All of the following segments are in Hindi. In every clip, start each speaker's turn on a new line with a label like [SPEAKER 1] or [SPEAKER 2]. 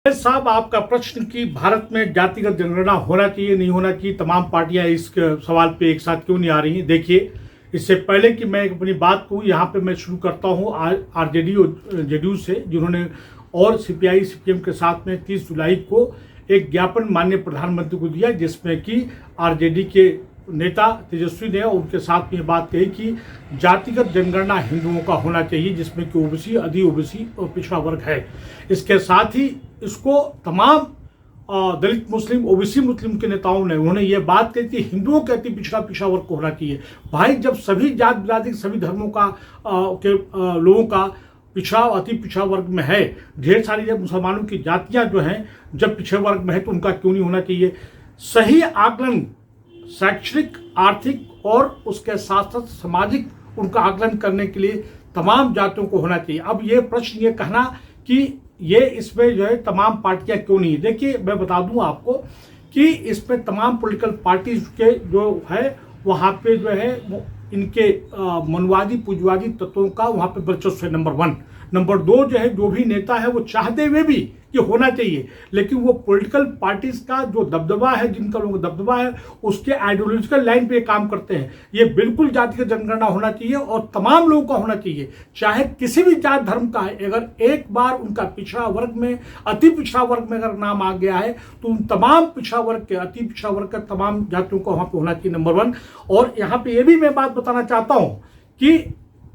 [SPEAKER 1] साहब, आपका प्रश्न कि भारत में जातिगत जनगणना होना चाहिए नहीं होना चाहिए, तमाम पार्टियां इस सवाल पे एक साथ क्यों नहीं आ रही हैं। देखिए, इससे पहले कि मैं अपनी बात को यहाँ पे मैं शुरू करता हूँ आरजेडी और जेडीयू से, जिन्होंने और सीपीआई सीपीएम के साथ में 30 जुलाई को एक ज्ञापन माननीय प्रधानमंत्री को दिया, जिसमें कि आरजेडी के नेता तेजस्वी ने उनके साथ में बात कही कि जातिगत जनगणना हिंदुओं का होना चाहिए, जिसमें कि ओबीसी, अधि ओबीसी और पिछड़ा वर्ग है। इसके साथ ही इसको तमाम दलित मुस्लिम, ओबीसी मुस्लिम के नेताओं ने उन्होंने ये बात कही कि हिंदुओं के अति पिछड़ा वर्ग को होना चाहिए। भाई, जब सभी जात बिरादरी, सभी धर्मों का लोगों का पिछड़ा, अति पिछड़ा वर्ग में है, ढेर सारी जब मुसलमानों की जातियां जो हैं जब पिछड़े वर्ग में है, तो उनका क्यों नहीं होना चाहिए। सही आकलन शैक्षणिक, आर्थिक और उसके साथ साथ सामाजिक उनका आकलन करने के लिए तमाम जातियों को होना चाहिए। अब ये प्रश्न ये कहना कि ये इसमें जो है तमाम पार्टियां क्यों नहीं है, देखिए मैं बता दूं आपको कि इसमें तमाम पॉलिटिकल पार्टीज के जो है वहाँ पे जो है इनके मनवादी पूजवादी तत्वों का वहाँ पे वर्चस्व है, नंबर 1। नंबर 2 जो है, जो भी नेता है वो चाहते हुए भी कि होना चाहिए, लेकिन वो पॉलिटिकल पार्टीज का जो दबदबा है, जिनका लोगों का दबदबा है, उसके आइडियोलॉजिकल लाइन पे काम करते हैं। ये बिल्कुल जातिगत जनगणना होना चाहिए और तमाम लोगों का होना चाहिए, चाहे किसी भी जात धर्म का है। अगर एक बार उनका पिछड़ा वर्ग में, अति पिछड़ा वर्ग में अगर नाम आ गया है, तो उन तमाम पिछड़ा वर्ग के, अति पिछड़ा वर्ग के तमाम जातियों को वहाँ पर होना चाहिए, नंबर 1। और यहाँ पे ये भी मैं बात बताना चाहता हूँ कि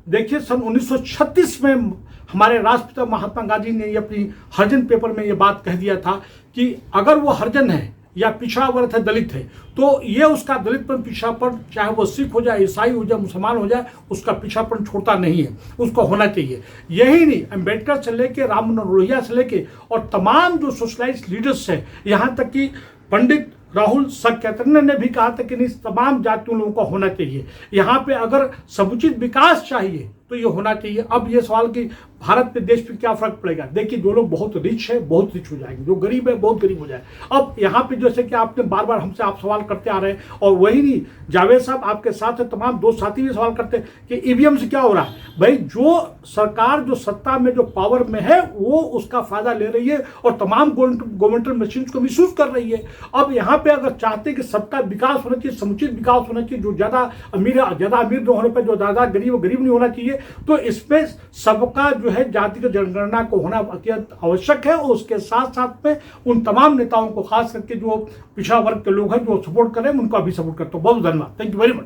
[SPEAKER 1] देखिए, सन 1936 में हमारे राष्ट्रपिता महात्मा गांधी ने ये अपनी हरिजन पेपर में ये बात कह दिया था कि अगर वो हरिजन है या पिछड़ा वर्ग है, दलित है, तो ये उसका दलितपन, पिछड़ापन, चाहे वो सिख हो जाए, ईसाई हो जाए, मुसलमान हो जाए, उसका पिछड़ापन छोड़ता नहीं है, उसको होना चाहिए। यही नहीं, अम्बेडकर से लेके, राम मनोहर लोहिया से लेके और तमाम जो सोशलाइज्ड लीडर्स हैं, यहाँ तक कि पंडित राहुल सख्यातन ने भी कहा था कि नहीं, तमाम जातियों लोगों को होना चाहिए। यहाँ पे अगर समुचित विकास चाहिए तो ये होना चाहिए। अब ये सवाल कि भारत में, देश पे क्या फर्क पड़ेगा, देखिए, जो लोग बहुत रिच है बहुत रिच हो जाएंगे, जो गरीब है बहुत गरीब हो जाए। अब यहाँ पे जैसे कि आपने बार बार हमसे आप सवाल करते आ रहे हैं, और वही नहीं, जावेद साहब आपके साथ है, तमाम दोस्त साथी भी सवाल करते हैं कि ईवीएम से क्या हो रहा है। भाई, जो सरकार जो सत्ता में, जो पावर में है, वो उसका फायदा ले रही है और तमाम गवर्नमेंटल मशीन को मिसयूज कर रही है। अब यहाँ पे अगर चाहते कि सबका विकास होना चाहिए, समुचित विकास होना चाहिए, जो ज्यादा अमीर न होने पर जो ज्यादा गरीब नहीं होना चाहिए, तो इसमें सबका जो है जातिगत जनगणना को होना अत्यंत आवश्यक है। और उसके साथ साथ में उन तमाम नेताओं को, खास करके जो पिछड़ा वर्ग के लोग हैं जो सपोर्ट कर रहे हैं, उनका भी सपोर्ट करता हूं। बहुत धन्यवाद, थैंक यू वेरी मच।